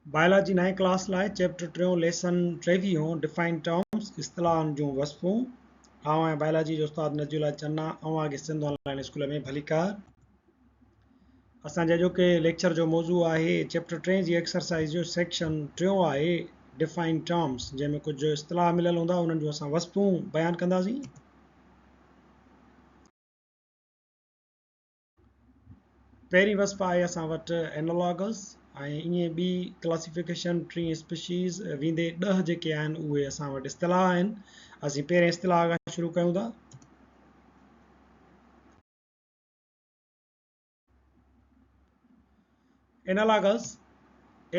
Biology नए class लाइ chapter 3 lesson 23 define terms इस्तिलाहन जूं वस्फूं आऊं बायोलॉजी जो उस्ताद नजुला चन्ना अवां सिंध ऑनलाइन स्कूल में भलीकार असांजे अॼोके लेक्चर जो मौज़ू आहे चैप्टर 3 जी एक्सरसाइज जो सेक्शन 3 आहे डिफाइन टर्म्स जंहिंमें कुझु इस्तिलाह मिलियल हूंदा उन्हनि जूं असां वस्फूं बयानु कंदासीं। पहिरीं वस्फ आहे असां वटि एनालॉगस ऐं ईअं ॿी क्लासिफिकेशन टी स्पीशीज़ वेंदे 10 जेके आहिनि उहे असां वटि इस्तिलाह आहिनि। असीं पहिरें इस्तिलाह खां शुरू कयूं था। Analogous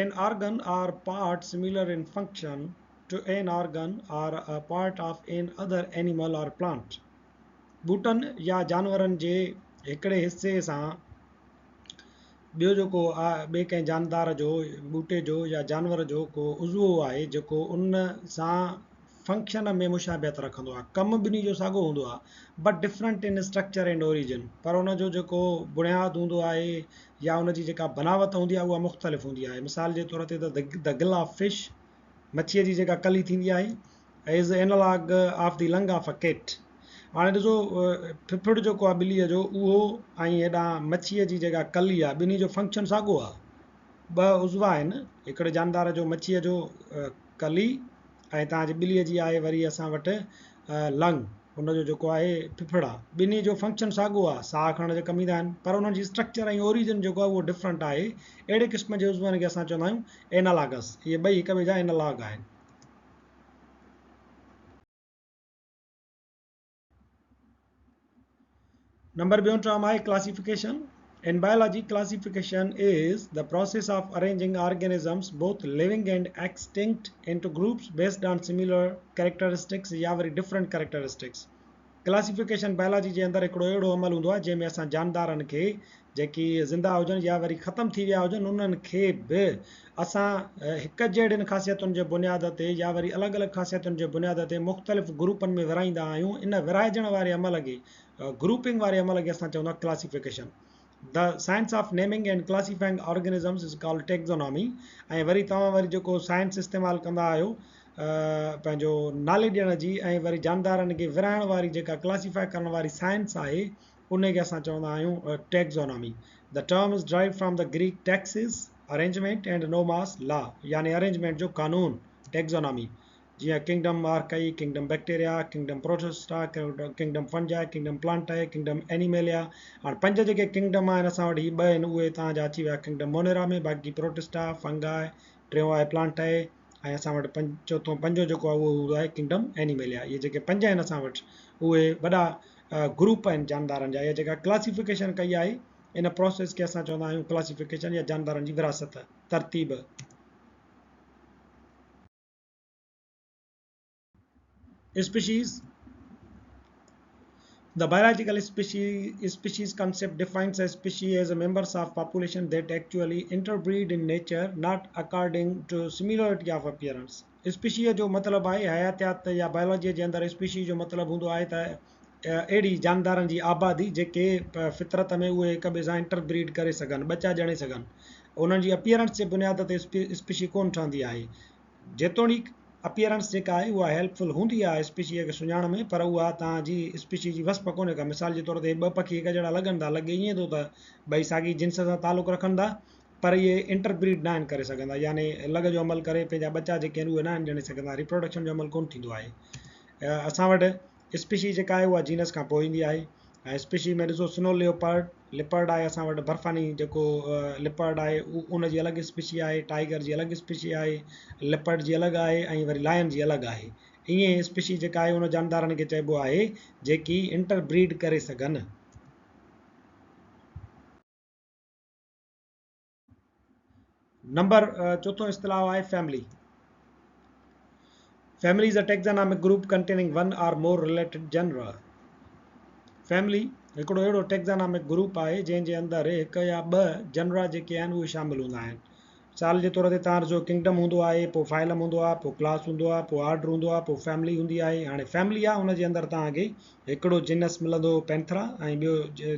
an organ or part similar in function to an organ or a part of an other animal or plant ॿूटनि या जानवरनि जे हिकिड़े हिसे सां ॿियो जेको ॿिए कंहिं जानदार जो ॿूटे जो या जानवर जो को उज़वो आहे जेको उन सां फंक्शन में मुशाबियत रखंदो आहे, कमु ॿिन्ही जो साॻियो हूंदो आहे but different in structure and origin, पर उनजो जेको बुनियादु हूंदो आहे या उनजी जेका बनावट हूंदी आहे उहा मुख़्तलिफ़ हूंदी आहे। मिसाल जे तौर ते द गिल ऑफ फिश, मच्छीअ जी जेका कली थींदी आहे as analogue of the lung of a cat. हाणे ॾिसो फिफड़ जेको आहे ॿिलीअ जो उहो ऐं हेॾां मच्छीअ जी जेका कली आहे ॿिन्ही जो फंक्शन साॻियो आहे। ॿ उज़वा आहिनि, हिकिड़े जानदार जो मच्छीअ जो कली ऐं तव्हांजी ॿिलीअ जी आहे वरी असां वटि लंग, हुनजो जेको आहे फिफड़ा, ॿिन्ही जो फंक्शन साॻियो आहे, साह खणण जे कम ईंदा आहिनि, पर उन्हनि जी स्ट्रक्चर ऐं ओरिजिन जेको आहे उहो डिफरेंट आहे। अहिड़े क़िस्म जे उज़वनि खे असां चवंदा आहियूं एनालॉगस। इहे ॿई हिक ॿिए जा एनालॉग आहिनि। नंबर ॿियों टर्म आहे classification. In biology, classification is the process of arranging organisms, both living and extinct, into groups based on similar characteristics या वरी different characteristics। क्लासिफिकेशन बायोलॉजी जे अंदरि हिकिड़ो अहिड़ो अमल हूंदो आहे जंहिंमें असां जानदारनि खे जेकी ज़िंदा हुजनि या वरी ख़तमु थी विया हुजनि उन्हनि खे बि असां हिकु जहिड़ियुनि ख़ासियतुनि जे बुनियाद ते या वरी अलॻि अलॻि ख़ासियतुनि जे बुनियाद ते मुख़्तलिफ़ ग्रुपनि में विराईंदा आहियूं। इन विराइजण वारे अमल खे ग्रुपिंग वारे अमल खे असां चवंदा आहियूं classification. The science of naming and classifying organisms is called taxonomy. ऐं वरी तव्हां वरी जेको साइंस इस्तेमालु कंदा आहियो पंहिंजो नाले ॾियण जी ऐं वरी जानदारनि खे विराइण वारी जेका क्लासिफाई करण वारी साइंस आहे उनखे असां चवंदा आहियूं taxonomy. The term is derived from the Greek taxis arrangement and nomos law, यानी अरेंजमेंट जो कानून टेक्सोनॉमी। जीअं kingdom archaea, kingdom bacteria, kingdom protista, kingdom fungi, kingdom plantae, kingdom animalia. हाणे 5 जेके किंगडम आहिनि असां वटि हीअ 2 आहिनि उहे तव्हांजा अची विया किंगडम मोनेरा में, बाक़ी प्रोटिस्टा, फंगाई, टियों आहे प्लांटाई ऐं असां वटि चौथों पंजो जेको आहे उहो हूंदो आहे किंगडम एनिमेलिया। इहे जेके 5 आहिनि असां वटि उहे वॾा ग्रुप आहिनि जानदारनि जा। इहा जेका क्लासिफिकेशन कई आहे इन प्रोसेस खे असां चवंदा आहियूं क्लासिफिकेशन या जानदारनि जी विरासत, तरतीब। Species. The biological species concept defines a species as a members of population that actually interbreed in nature, not according to similarity of appearance। Species जो मतिलबु आहे हयातियात या बायोलॉजीअ जे अंदरि स्पीशीज़ जो मतिलबु हूंदो आहे त अहिड़ी जानदारनि जी आबादी जेके फितरत में उहे हिक ॿिए सां इंटरब्रीड करे सघनि, ॿचा ॼणे सघनि। उन्हनि जी अपीयरेंस जे बुनियाद ते स्पीशी कोन ठहंदी आहे। जेतोणीकि अपीयरेंस जेका आहे उहा हेल्पफुल हूंदी आहे स्पीशीअ खे सुञाण में, पर उहा तव्हांजी स्पीशी जी वस्प कोन्हे का। मिसाल जे तौर ते 2 पखी हिक जहिड़ा लॻनि था, लॻे ईअं थो त ॿई साॻी जिन्स सां तालुक़ु रखनि था, पर इहे इंटरब्रीड न आहिनि करे सघंदा, यानी लॻ जो अमल करे पंहिंजा ॿचा जेके आहिनि उहे न आहिनि ॼणे सघंदा, रिप्रोडक्शन जो अमल कोन थींदो आहे। असां वटि स्पीशी जेका आहे उहा जीनस खां पोइ ईंदी आहे। ऐं स्पीशी में ॾिसो स्नो लिपर्ड आहे असां वटि, बर्फ़ानी जेको लिपर्ड आहे उनजी अलॻि स्पीशी आहे, टाइगर जी अलॻि स्पीशी आहे, लिपर्ड जी अलॻि आहे ऐं वरी लायन जी अलॻि आहे। ईअं स्पीशी जेका आहे उन जानदारनि खे चइबो आहे जेकी इंटरब्रीड करे सघनि। नंबर चौथों इस्तिलाह आहे family. Family is a taxonomic group containing 1 or more related genre। Family हिकिड़ो अहिड़ो टैक्सोनॉमिक ग्रुप आहे जंहिंजे अंदरि हिकु या 2 जनरा जेके आहिनि उहे शामिलु हूंदा आहिनि। मिसाल जे तौर ते तव्हांजो किंगडम हूंदो आहे, पोइ फाइलम हूंदो आहे, पोइ क्लास हूंदो आहे, पोइ ऑर्डर हूंदो आहे, पोइ फैमिली हूंदी आहे। हाणे फैमिली आहे उनजे अंदरि तव्हांखे हिकिड़ो जिनस मिलंदो पैंथरा ऐं ॿियो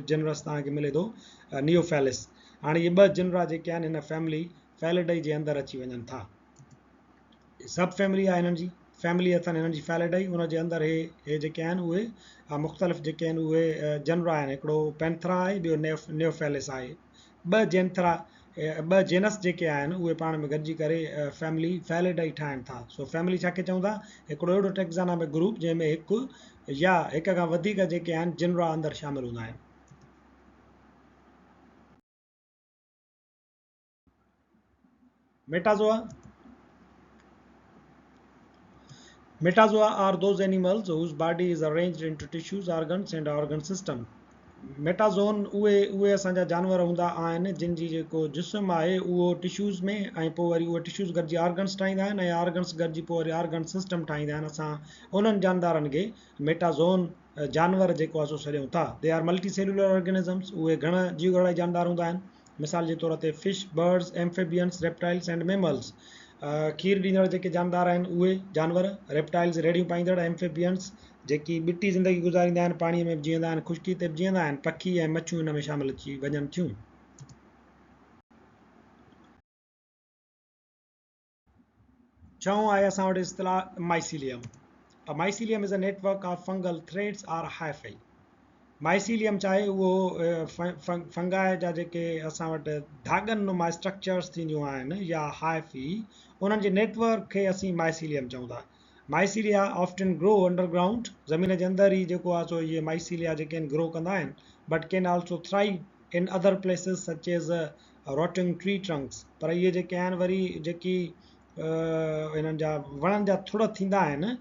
जनरस तव्हांखे मिले थो नियोफैलिस। हाणे इहे 2 जनरा जेके आहिनि हिन फैमिली फैलिडाई जे अंदरि अची वञनि था। सब फैमिली आहे हिननि जी, फैमिली अथनि हिननि जी फैलिडाई, उन जे अंदरि हे जेके आहिनि उहे मुख़्तलिफ़ जेके आहिनि उहे जनरा आहिनि। हिकिड़ो पैंथरा आहे, ॿियो नेओफेलिस आहे। ॿ जेनस जेके आहिनि उहे पाण में गॾिजी करे फैमिली फैलिडाई ठाहिनि था। सो फैमिली छा खे चवंदा? हिकिड़ो अहिड़ो टेक्सानॉमिक ग्रुप जंहिंमें हिकु या हिक खां वधीक जेके आहिनि जनरा अंदरि शामिल हूंदा आहिनि। मेटाज़ोआ Metazoa are those animals whose body is arranged into tissues, organs and organ system. मेटाज़ोन उहे असांजा जानवर हूंदा आहिनि जिन जी जेको जिस्म आहे उहो टिश्यूज़ में, ऐं पोइ वरी उहे टिश्यूज़ गॾिजी ऑर्गन्स ठाहींदा आहिनि, ऐं ऑर्गन्स गॾिजी पोइ वरी ऑर्गन सिस्टम ठाहींदा आहिनि। असां उन्हनि जानदारनि खे मेटाज़ोन जानवर जेको आहे सो सॾियूं था। They are multi cellular organisms, उहे घणा जीव घड़ा जानदार हूंदा आहिनि। मिसाल जे तौर ते fish, birds, amphibians, reptiles and mammals. खीर ॾींदड़ जेके जानदार आहिनि उहे जानवर, रेप्टाइल्स रेड़ियूं पाईंदड़, एम्फेबियंस जेकी ॿिटी ज़िंदगी गुज़ारींदा आहिनि, पाणीअ में जीअंदा आहिनि, ख़ुश्की ते बि जीअंदा आहिनि, पखी ऐं मच्छियूं हिन में शामिल अची वञनि थियूं। छहों आहे असां वटि इस्तिलाह mycelium. Mycelium is a network of fungal threads or hyphae. Mycelium चाहे उहो फंगाए जा जेके असां वटि धागनि नुमा स्ट्रक्चर्स थींदियूं आहिनि या हाइफी, उन्हनि जे नेटवर्क खे असीं माइसीलियम चऊं था। माइसीलिया ऑफ्टन ग्रो अंडरग्राउंड, ज़मीन जे अंदरि ई जेको आहे सो इहे माइसीलिया जेके आहिनि ग्रो कंदा आहिनि, but can also thrive in other places such as rotting tree trunks. पर इहे जेके आहिनि वरी जेकी हिननि जा वणनि जा थुड़ थींदा आहिनि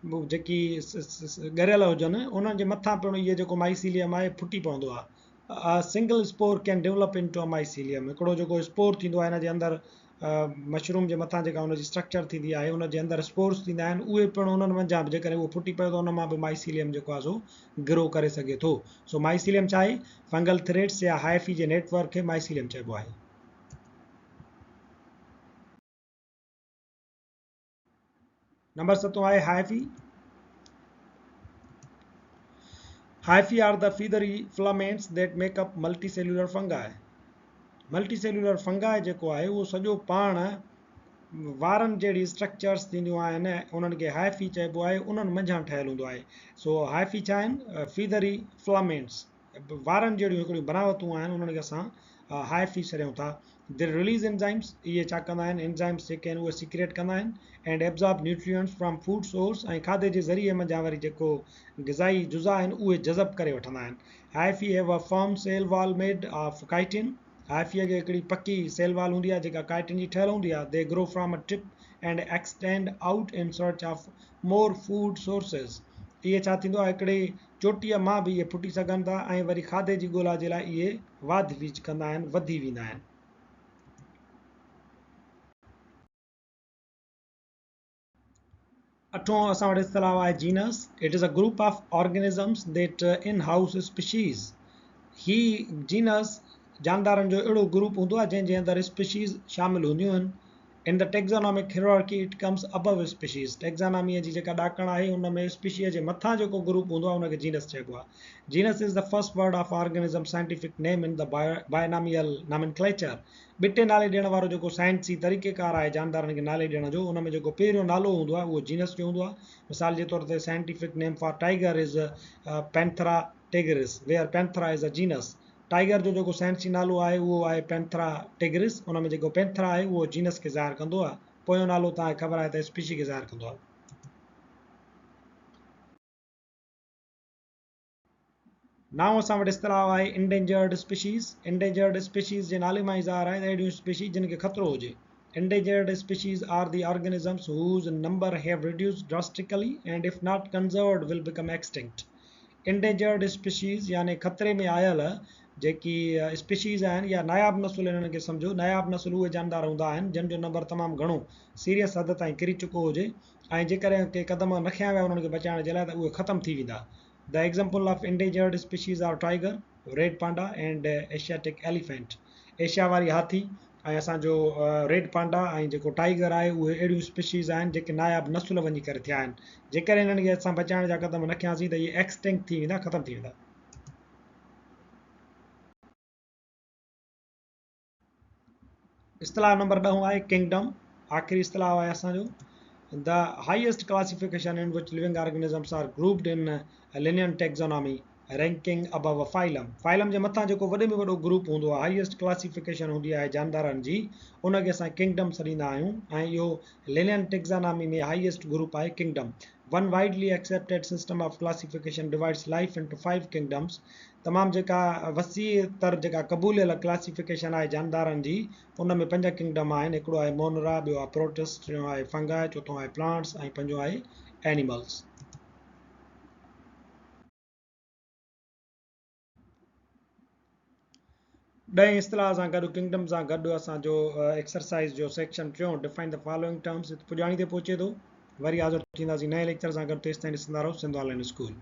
जेकी ॻरियल हुजनि, उन्हनि जे मथां पिणु इहे जेको माइसीलियम आहे फुटी पवंदो आहे। Single spore can develop in to a mycelium. हिकिड़ो जेको स्पोर थींदो आहे हिन जे अंदरि, मशरूम जे मथां जेका हुनजी स्ट्रक्चर थींदी आहे, उन जे अंदरि स्पोर्स थींदा आहिनि, उहे पिणु उन्हनि मंझां बि जेकॾहिं उहो फुटी पियो त उन मां बि माइसीलियम जेको आहे सो ग्रो करे सघे थो। सो माइसीलियम छा आहे? फंगल थ्रेड्स या हाइफी जे नेटवर्क खे माइसीलियम चइबो आहे। नंबर 7 आहे hyphae. Hyphae are the feathery filaments that make up multicellular fungi. Multicellular fungi जेको आहे उहो सॼो पाण वारनि जहिड़ी स्ट्रक्चर्स थींदियूं आहिनि, उन्हनि खे हाइफी चइबो आहे, उन्हनि मंझां ठहियलु हूंदो आहे। सो हाइफी छा आहिनि? फीदरी फिलामेंट्स, वारनि जहिड़ियूं हिकिड़ियूं बनावटूं आहिनि, उन्हनि खे असां हाइफी चऊं था। दे रिलीज़ एंजाइम्स, इहे छा कंदा आहिनि? एंजाइम्स जेके आहिनि उहे सीक्रेट कंदा आहिनि, and absorb nutrients from food source, ऐं खाधे जे ज़रिए मंझां वरी जेको ग़िज़ाई जुज़ा आहिनि उहे जज़ब करे वठंदा आहिनि। Hyphae have a firm cell wall made of chitin. हाइफीअ खे हिकिड़ी पकी सेल वॉल हूंदी आहे जेका काइटिन जी ठहियलु हूंदी आहे। They grow from a tip and extend out in search of more food sources. इहे छा थींदो आहे? हिकिड़े चोटीअ मां बि इहे फुटी सघनि था, ऐं वरी खाधे जी ॻोल्हा जे लाइ इहे वाध वीच कंदा आहिनि, वधी वेंदा आहिनि। अठों असां वटि इस्तिलाह आहे genus. It is a group of organisms that in house species. ही जीनस जानदारनि जो अहिड़ो ग्रुप हूंदो आहे जंहिंजे अंदरि स्पीशीज़ शामिल हूंदियूं आहिनि। In the taxonomic hierarchy it comes above species. टेक्सानॉमीअ जी जेका ॾाकण आहे उन में स्पीशीअ जे मथां जेको ग्रुप हूंदो आहे उनखे जीनस चइबो आहे। Genus is the first word of organism scientific name in the binomial nomenclature. ॿिटे नाले ॾियण वारो जेको साइंसी तरीक़ेकार आहे जानदारनि खे नाले ॾियण जो, उन में जेको पहिरियों नालो हूंदो आहे उहो जीनस जो हूंदो आहे। मिसाल जे तौर ते scientific name for tiger is Panthera tigris, where Panthera is a genus. Tiger जो जेको साइंसी नालो आहे उहो आहे पैंथरा टिगरिस। उन में जेको पैंथरा आहे उहो जीनस खे ज़ाहिर कंदो आहे। पोयों नालो तव्हांखे ख़बर आहे त स्पीशी खे ज़ाहिर कंदो आहे। नाउ असां वटि इस्तिलाह आहे इंडेंजर्ड स्पीशीज़। इंडेंजर्ड स्पीशीज़ जे नाले मां ई ज़ाहिर आहे त अहिड़ियूं स्पीशीज़ जिन खे ख़तरो हुजे। Endangered species are the organisms whose number have reduced drastically and if not conserved will become extinct. Endangered species यानी ख़तरे में आयल जेकी स्पीशीज़ आहिनि या नायाब नसुल हिननि खे सम्झो। नायाब नसुल उहे जानदार हूंदा आहिनि जिन जो नंबर तमामु घणो सीरियस हद ताईं किरी चुको हुजे, ऐं जेकॾहिं के क़दम न खयां विया उन्हनि खे बचाइण जे लाइ त उहे ख़तमु थी वेंदा। The example of endangered species are tiger, red panda and Asiatic elephant. Asia वारी हाथी ऐं असांजो रेड पांडा ऐं जेको टाइगर आहे उहे अहिड़ियूं स्पीशीज़ आहिनि जेके नायाब नसुल वञी करे थिया आहिनि। जेकॾहिं हिननि खे असां बचाइण जा क़दम न खयासीं त इहे एक्सटिंक्ट थी वेंदा, ख़तमु थी वेंदा। इस्तिलाह नंबर 10 आहे किंगडम, आख़िरी इस्तिलाह आहे असांजो। The highest classification in which living organisms are grouped in linear taxonomy, ranking above a phylum. phylum जे मथां जेको वॾे में वॾो ग्रुप हूंदो आहे, हाईएस्ट क्लासिफिकेशन हूंदी आहे जानदारनि जी, उनखे असां किंगडम सॾींदा आहियूं, ऐं इहो लिनियर टैक्सोनॉमी में हाईएस्ट ग्रुप आहे kingdom. One widely accepted system of classification divides life into 5 kingdoms. तमामु जेका वसी तर जेका क़बूलियल क्लासिफिकेशन आहे जानदारनि जी, उन में 5 किंगडम आहिनि। हिकिड़ो आहे मोनरा, ॿियो आहे प्रोटिस्ट, टियों आहे फंगाई, चोथों आहे प्लांट्स, ऐं पंजो आहे एनिमल्स। ॾहें इस्तिलाह सां गॾु किंगडम सां गॾु असांजो एक्सरसाइज़ जो सेक्शन टियों, डिफाइन द फॉलोइंग टर्म्स, पुॼाणी ते पहुचे थो। वरी हाज़िर थींदासीं नए लेक्चर सां गॾु, तेसिताईं ॾिसंदा रहो सिंध ऑनलाइन स्कूल।